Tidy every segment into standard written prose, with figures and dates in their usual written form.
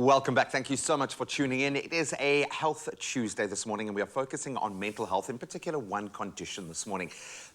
Welcome back. Thank you so much for tuning in. It is a Health Tuesday this morning, and we are focusing on mental health, in particular one condition this morning,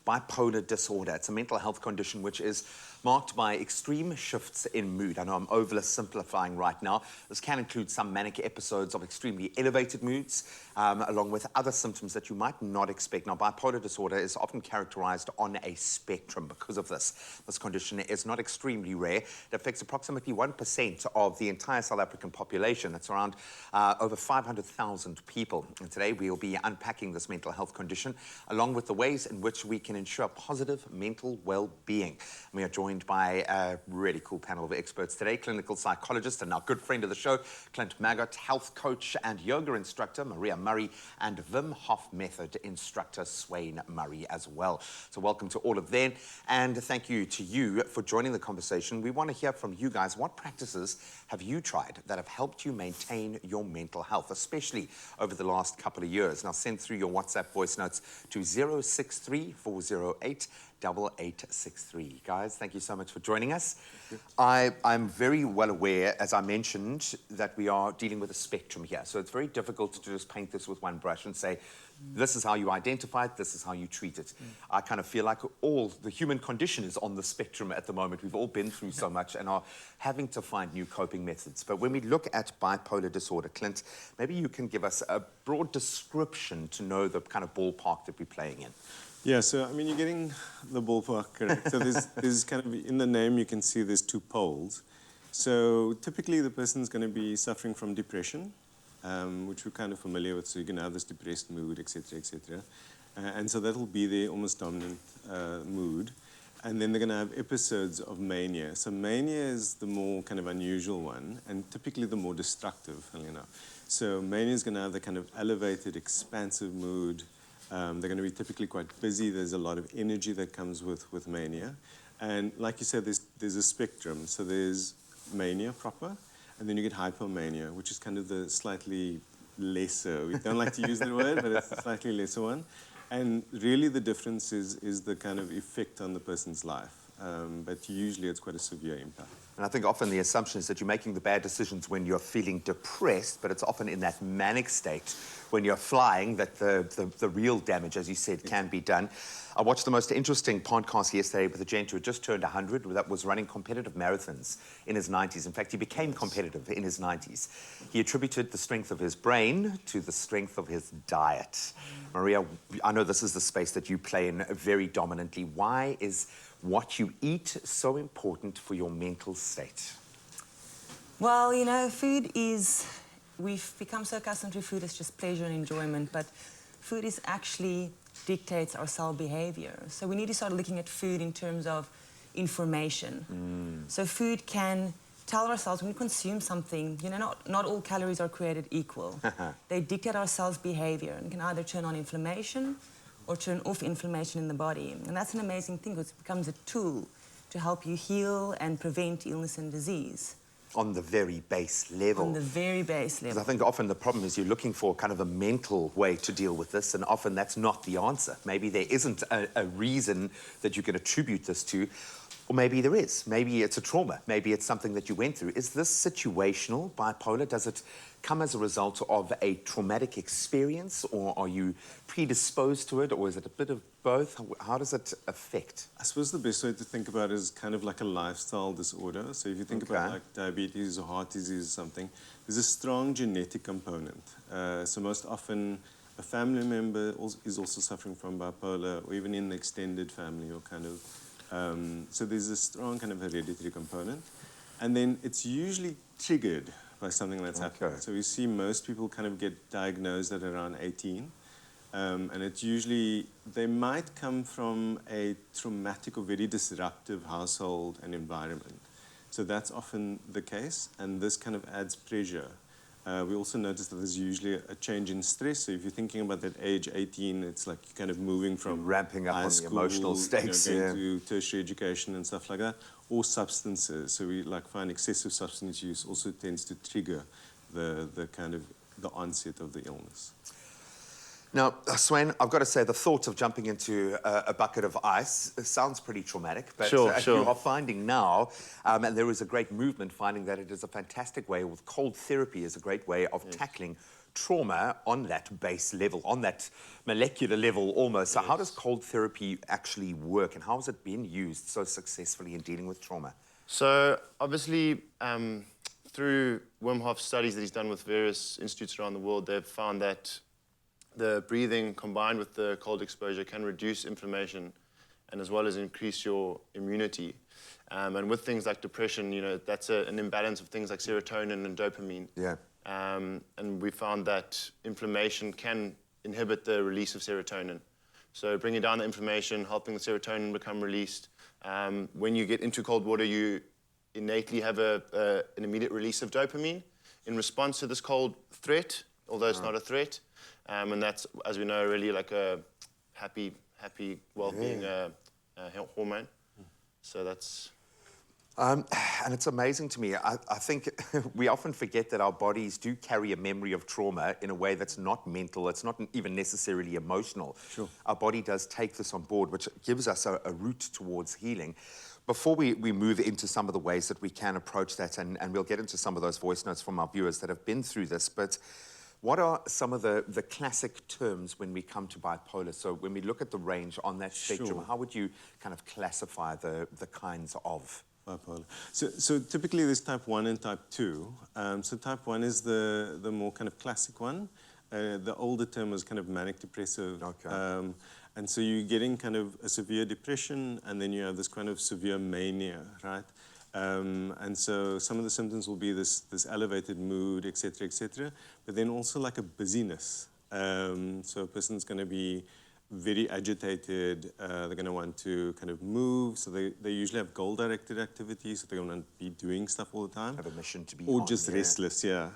bipolar disorder. It's a mental health condition which is marked by extreme shifts in mood. I know I'm oversimplifying right now. This can include some manic episodes of extremely elevated moods, along with other symptoms that you might not expect. Now, bipolar disorder is often characterized on a spectrum because of this. This condition is not extremely rare. It affects approximately 1% of the entire South African population. That's around over 500,000 people. And today we'll be unpacking this mental health condition, along with the ways in which we can ensure positive mental well-being. We are joined by a really cool panel of experts today: clinical psychologist and our good friend of the show, Clint Maggot, health coach and yoga instructor, Maria Murray, and Wim Hof method instructor, Swain Murray, as well. So welcome to all of them, and thank you to you for joining the conversation. We want to hear from you guys. What practices have you tried that have helped you maintain your mental health, especially over the last couple of years? Now send through your WhatsApp voice notes to 063 408 8863. Guys, thank you so much for joining us. I'm very well aware, as I mentioned, that we are dealing with a spectrum here. So it's very difficult to just paint this with one brush and say, this is how you identify it, this is how you treat it. I kind of feel like all the human condition is on the spectrum at the moment. We've all been through so much and are having to find new coping methods. But when we look at bipolar disorder, Clint, maybe you can give us a broad description to know the kind of ballpark that we're playing in. Yeah, so I mean, you're getting the ballpark correct. So there's kind of, in the name you can see there's two poles. So typically the person's going to be suffering from depression, which we're kind of familiar with. So you're going to have this depressed mood, etc., etc. And so that'll be their almost dominant mood. And then they're going to have episodes of mania. So mania is the more kind of unusual one, and typically the more destructive, you know. So mania is going to have the kind of elevated, expansive mood. They're going to be typically quite busy. There's a lot of energy that comes with mania. And like you said, there's a spectrum. So there's mania proper, and then you get hypomania, which is kind of the slightly lesser. We don't like to use the word, but it's the slightly lesser one. And really the difference is the kind of effect on the person's life. But usually it's quite a severe impact. And I think often the assumption is that you're making the bad decisions when you're feeling depressed, but it's often in that manic state when you're flying that the real damage, as you said, can be done. I watched the most interesting podcast yesterday with a gent who had just turned 100 that was running competitive marathons in his 90s. In fact, he became competitive in his 90s. He attributed the strength of his brain to the strength of his diet. Maria, I know this is the space that you play in very dominantly. Why is what you eat so important for your mental state? Well, you know, food is... We've become so accustomed to food as just pleasure and enjoyment, but food is actually dictates our cell behavior. So we need to start looking at food in terms of information. So food can tell our cells when we consume something, you know, not all calories are created equal. They dictate our cells' behavior and can either turn on inflammation or turn off inflammation in the body. And that's an amazing thing, because it becomes a tool to help you heal and prevent illness and disease. On the very base level. On the very base level. Because I think often the problem is you're looking for kind of a mental way to deal with this, and often that's not the answer. Maybe there isn't a reason that you can attribute this to, or maybe there is. Maybe it's a trauma. Maybe it's something that you went through. Is this situational, bipolar? Does it come as a result of a traumatic experience, or are you predisposed to it, or is it a bit of both? How does it affect? I suppose the best way to think about it is kind of like a lifestyle disorder. So if you think about like diabetes or heart disease or something, there's a strong genetic component. So most often a family member is also suffering from bipolar, or even in the extended family, or kind of... so there's a strong kind of hereditary component. And then it's usually triggered by something that's happened. So we see most people kind of get diagnosed at around 18. And it's usually, they might come from a traumatic or very disruptive household and environment. So that's often the case, and this kind of adds pressure. We also notice that there's usually a change in stress. So if you're thinking about that age 18, it's like you're kind of moving from ramping up high on school, the emotional stakes, going to tertiary education and stuff like that, or substances. So we like find excessive substance use also tends to trigger the kind of the onset of the illness. Now, Swain, I've got to say, the thought of jumping into a bucket of ice sounds pretty traumatic, but Sure. you are finding now, and there is a great movement finding that it is a fantastic way, with cold therapy is a great way of tackling trauma on that base level, on that molecular level almost. So how does cold therapy actually work, and how has it been used so successfully in dealing with trauma? So obviously, through Wim Hof's studies that he's done with various institutes around the world, they've found that the breathing combined with the cold exposure can reduce inflammation and as well as increase your immunity. And with things like depression, that's an imbalance of things like serotonin and dopamine. Yeah. And we found that inflammation can inhibit the release of serotonin. So bringing down the inflammation, helping the serotonin become released. When you get into cold water, you innately have an immediate release of dopamine in response to this cold threat, although it's not a threat. And that's, as we know, really like a happy well-being hormone. So that's... And it's amazing to me. I think we often forget that our bodies do carry a memory of trauma in a way that's not mental, it's not even necessarily emotional. Sure. Our body does take this on board, which gives us a route towards healing. Before we move into some of the ways that we can approach that, and we'll get into some of those voice notes from our viewers that have been through this, but what are some of the classic terms when we come to bipolar? So when we look at the range on that spectrum, Sure. how would you kind of classify the kinds of... Bipolar. So typically there's type 1 and type 2. So type 1 is the more kind of classic one. The older term was kind of manic depressive. Okay. And so you're getting kind of a severe depression, and then you have this kind of severe mania, right? And so some of the symptoms will be this elevated mood, et cetera, but then also like a busyness. So a person's going to be very agitated, they're going to want to kind of move, so they usually have goal-directed activities, so they're going to be doing stuff all the time. Have a mission to be Or on, just yeah. restless, yeah.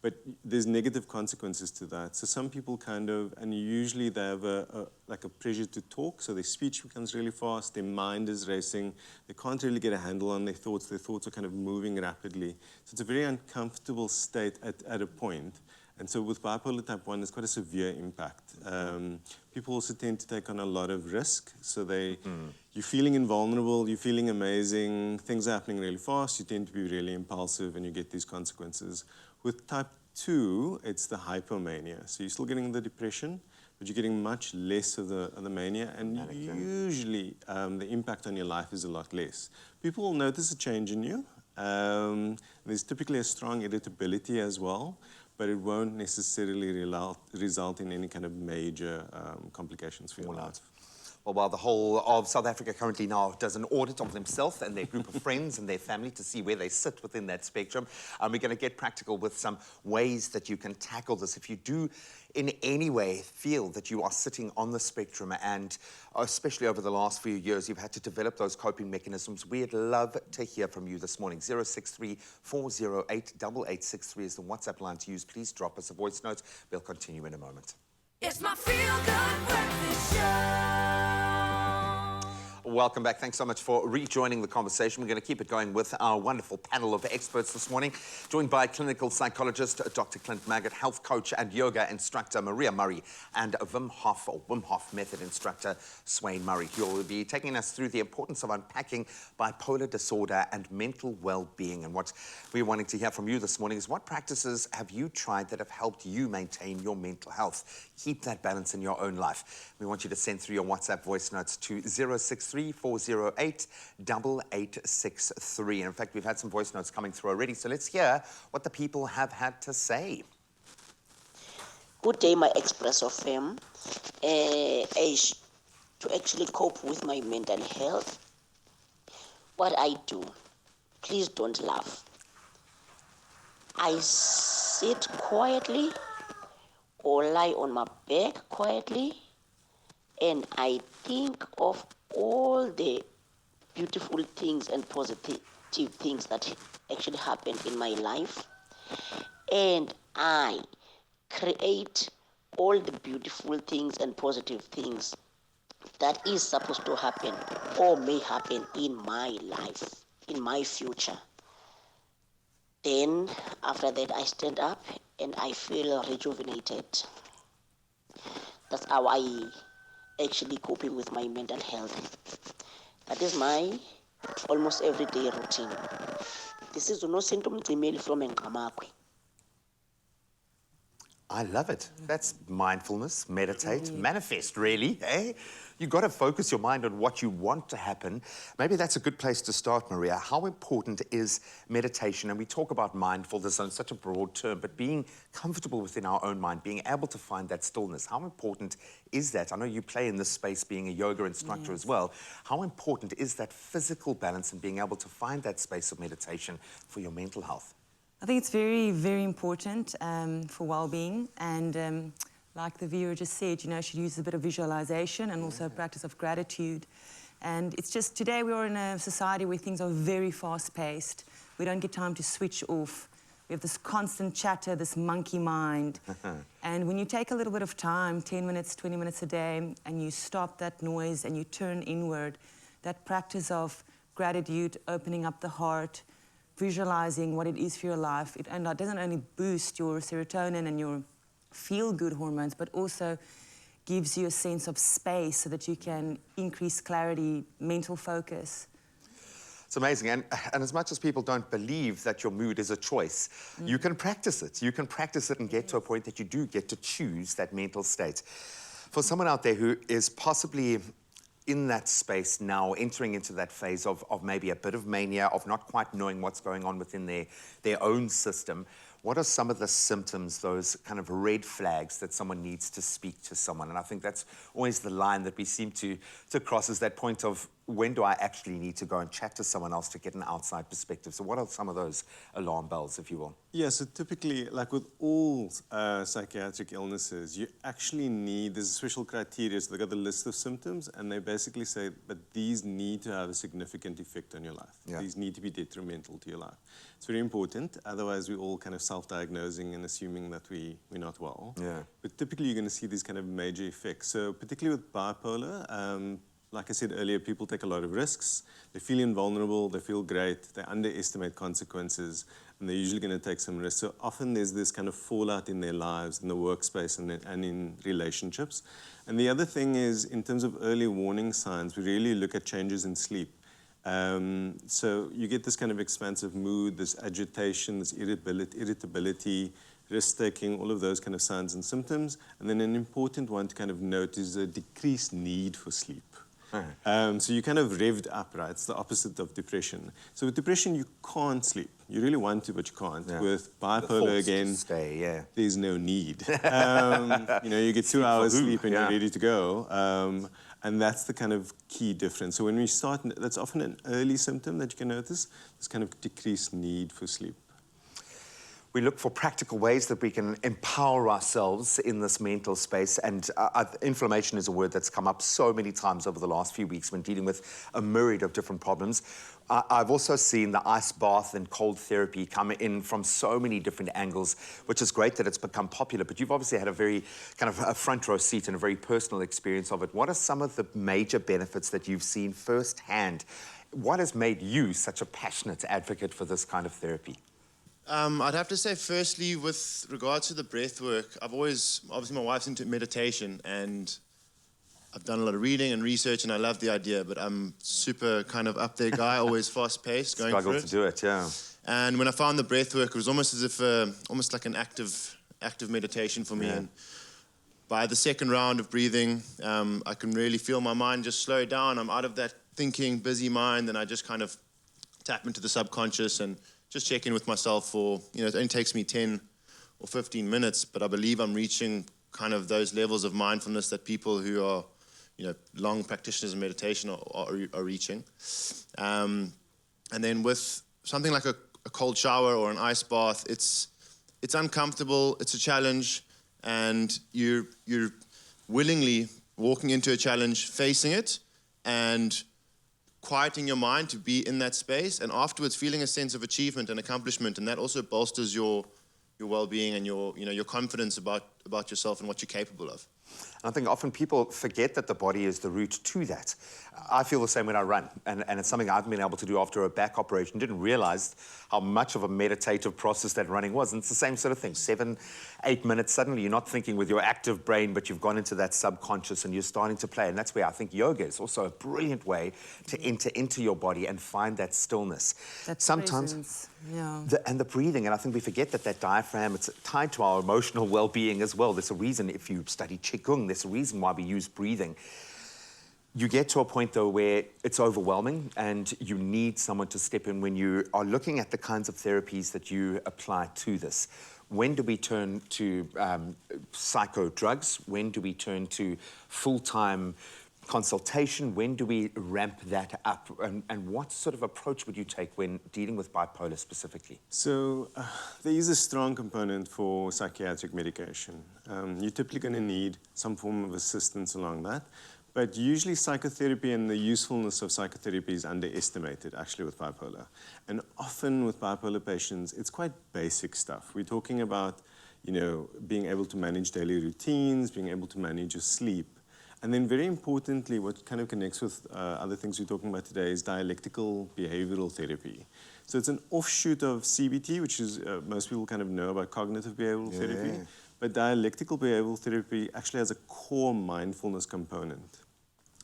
But there's negative consequences to that. So some people kind of, and usually they have like a pressure to talk, so their speech becomes really fast, their mind is racing, they can't really get a handle on their thoughts are kind of moving rapidly. So it's a very uncomfortable state at a point. And so with bipolar type 1, it's quite a severe impact. People also tend to take on a lot of risk. So you're feeling invulnerable, you're feeling amazing, things are happening really fast, you tend to be really impulsive, and you get these consequences. With type 2, it's the hypomania. So you're still getting the depression, but you're getting much less of the mania, and usually the impact on your life is a lot less. People will notice a change in you. There's typically a strong irritability as well, but it won't necessarily result in any kind of major complications for your life. Well, while the whole of South Africa currently now does an audit of themselves and their group of friends and their family to see where they sit within that spectrum, we're going to get practical with some ways that you can tackle this. If you do in any way feel that you are sitting on the spectrum, and especially over the last few years, you've had to develop those coping mechanisms, we'd love to hear from you this morning. 063-408-8863 is the WhatsApp line to use. Please drop us a voice note. We'll continue in a moment. It's my feel-good breakfast show. Welcome back. Thanks so much for rejoining the conversation. We're going to keep it going with our wonderful panel of experts this morning, joined by clinical psychologist Dr. Clint Maggott, health coach and yoga instructor Maria Murray, and Wim Hof method instructor Swain Murray, who will be taking us through the importance of unpacking bipolar disorder and mental well-being. And what we're wanting to hear from you this morning is, what practices have you tried that have helped you maintain your mental health? Keep that balance in your own life. We want you to send through your WhatsApp voice notes to 063-408-8863. And in fact, we've had some voice notes coming through already, so let's hear what the people have had to say. Good day, my Expresso fam. To actually cope with my mental health, what I do, please don't laugh. I sit quietly or lie on my back quietly, and I think of all the beautiful things and positive things that actually happened in my life, and I create all the beautiful things and positive things that is supposed to happen or may happen in my life, in my future. Then after that, I stand up and I feel rejuvenated. That's how I actually coping with my mental health. That is my almost everyday routine. This is no symptom from Nkamakwe. I love it. That's mindfulness, meditate, manifest, really, eh? You've got to focus your mind on what you want to happen. Maybe that's a good place to start, Maria. How important is meditation? And we talk about mindfulness on such a broad term, but being comfortable within our own mind, being able to find that stillness, how important is that? I know you play in this space being a yoga instructor as well. How important is that physical balance and being able to find that space of meditation for your mental health? I think it's very, very important for well-being, and like the viewer just said, you know, should use a bit of visualization and also a practice of gratitude. And it's just today we are in a society where things are very fast-paced. We don't get time to switch off. We have this constant chatter, this monkey mind. And when you take a little bit of time, 10 minutes, 20 minutes a day, and you stop that noise and you turn inward, that practice of gratitude, opening up the heart, visualizing what it is for your life, it doesn't only boost your serotonin and your feel-good hormones, but also gives you a sense of space so that you can increase clarity, mental focus. It's amazing. And as much as people don't believe that your mood is a choice, you can practice it. You can practice it and get to a point that you do get to choose that mental state. For someone out there who is possibly in that space now, entering into that phase of maybe a bit of mania, of not quite knowing what's going on within their own system, what are some of the symptoms, those kind of red flags that someone needs to speak to someone? And I think that's always the line that we seem to cross, is that point of when do I actually need to go and chat to someone else to get an outside perspective? So what are some of those alarm bells, if you will? Yeah, so typically, like with all psychiatric illnesses, you actually need, there's a special criteria, so they've got the list of symptoms, and they basically say, but these need to have a significant effect on your life. Yeah. These need to be detrimental to your life. It's very important, otherwise we're all kind of self-diagnosing and assuming that we're not well. Yeah. But typically you're going to see these kind of major effects. So particularly with bipolar, like I said earlier, people take a lot of risks. They feel invulnerable, they feel great, they underestimate consequences, and they're usually going to take some risks. So often there's this kind of fallout in their lives, in the workspace and in relationships. And the other thing is, in terms of early warning signs, we really look at changes in sleep. So you get this kind of expansive mood, this agitation, this irritability, risk-taking, all of those kind of signs and symptoms. And then an important one to kind of note is a decreased need for sleep. So you kind of revved up, right? It's the opposite of depression. So with depression, you can't sleep. You really want to, but you can't. Yeah. With bipolar, again, there's no need. You know, you get 2 hours sleep and you're ready to go. And that's the kind of key difference. So when we start, that's often an early symptom that you can notice, this kind of decreased need for sleep. We look for practical ways that we can empower ourselves in this mental space. And inflammation is a word that's come up so many times over the last few weeks when dealing with a myriad of different problems. I've also seen the ice bath and cold therapy come in from so many different angles, which is great that it's become popular. But you've obviously had a very kind of a front row seat and a very personal experience of it. What are some of the major benefits that you've seen firsthand? What has made you such a passionate advocate for this kind of therapy? I'd have to say, firstly, with regards to the breath work, obviously my wife's into meditation, and I've done a lot of reading and research, and I love the idea, but I'm super kind of up there guy, always fast-paced, going Struggle for it. to do it, yeah. And when I found the breath work, it was almost as if, almost like an active meditation for me. Yeah. And by the second round of breathing, I can really feel my mind just slow down. I'm out of that thinking, busy mind, and I just kind of tap into the subconscious and just check in with myself for, you know, it only takes me 10 or 15 minutes, but I believe I'm reaching kind of those levels of mindfulness that people who are, you know, long practitioners in meditation are reaching. And then with something like a cold shower or an ice bath, it's uncomfortable, it's a challenge, and you're willingly walking into a challenge, facing it, and quieting your mind to be in that space, and afterwards feeling a sense of achievement and accomplishment, and that also bolsters your well-being and your confidence about about yourself and what you're capable of. I think often people forget that the body is the root to that. I feel the same when I run, and it's something I've been able to do after a back operation. Didn't realize how much of a meditative process that running was. And it's the same sort of thing, 7-8 minutes, suddenly you're not thinking with your active brain, but you've gone into that subconscious and you're starting to play. And that's where I think yoga is also a brilliant way to enter into your body and find that stillness. That Sometimes, presence, yeah. and the breathing, and I think we forget that diaphragm, it's tied to our emotional well-being as well. There's a reason, if you study Qigong, there's a reason why we use breathing. You get to a point, though, where it's overwhelming and you need someone to step in when you are looking at the kinds of therapies that you apply to this. When do we turn to psycho drugs? When do we turn to full-time consultation? When do we ramp that up? And what sort of approach would you take when dealing with bipolar specifically? So there is a strong component for psychiatric medication. You're typically going to need some form of assistance along that. But usually psychotherapy and the usefulness of psychotherapy is underestimated, actually, with bipolar. And often with bipolar patients, it's quite basic stuff. We're talking about, being able to manage daily routines, being able to manage your sleep. And then very importantly, what kind of connects with other things we're talking about today is dialectical behavioral therapy. So it's an offshoot of CBT, which is, most people kind of know about cognitive behavioral therapy. But dialectical behavioral therapy actually has a core mindfulness component.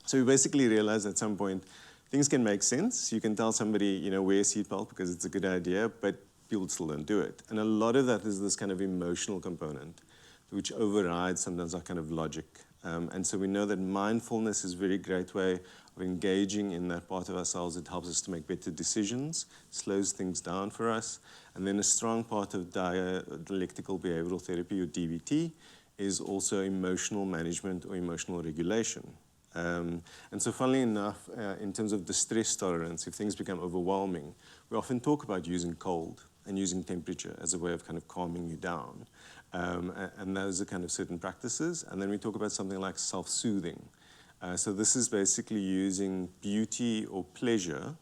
So we basically realize at some point, things can make sense. You can tell somebody, wear a seatbelt because it's a good idea, but people still don't do it. And a lot of that is this kind of emotional component, which overrides sometimes our kind of logic. And so we know that mindfulness is a very great way of engaging in that part of ourselves. It helps us to make better decisions, slows things down for us. And then a strong part of dialectical behavioral therapy, or DBT, is also emotional management or emotional regulation. And so funnily enough, in terms of distress tolerance, if things become overwhelming, we often talk about using cold and using temperature as a way of kind of calming you down. And those are kind of certain practices. And then we talk about something like self-soothing. So this is basically using beauty or pleasure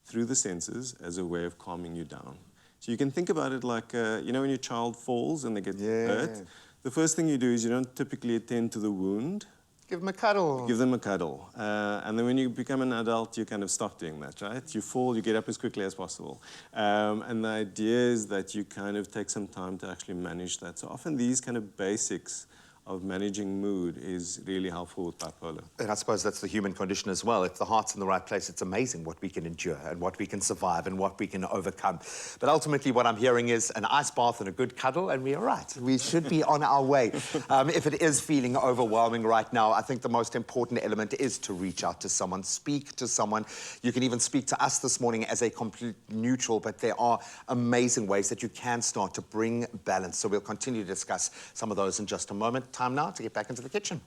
through the senses as a way of calming you down. So you can think about it like, when your child falls and they get hurt, the first thing you do is you don't typically attend to the wound. Give them a cuddle. Give them a cuddle. And then when you become an adult, you kind of stop doing that, right? You fall, you get up as quickly as possible. And the idea is that you kind of take some time to actually manage that. So often these kind of basics of managing mood is really helpful with bipolar. And I suppose that's the human condition as well. If the heart's in the right place, it's amazing what we can endure and what we can survive and what we can overcome. But ultimately what I'm hearing is an ice bath and a good cuddle and we're all right. We should be on our way. If it is feeling overwhelming right now, I think the most important element is to reach out to someone, speak to someone. You can even speak to us this morning as a complete neutral, but there are amazing ways that you can start to bring balance. So we'll continue to discuss some of those in just a moment. Time now to get back into the kitchen.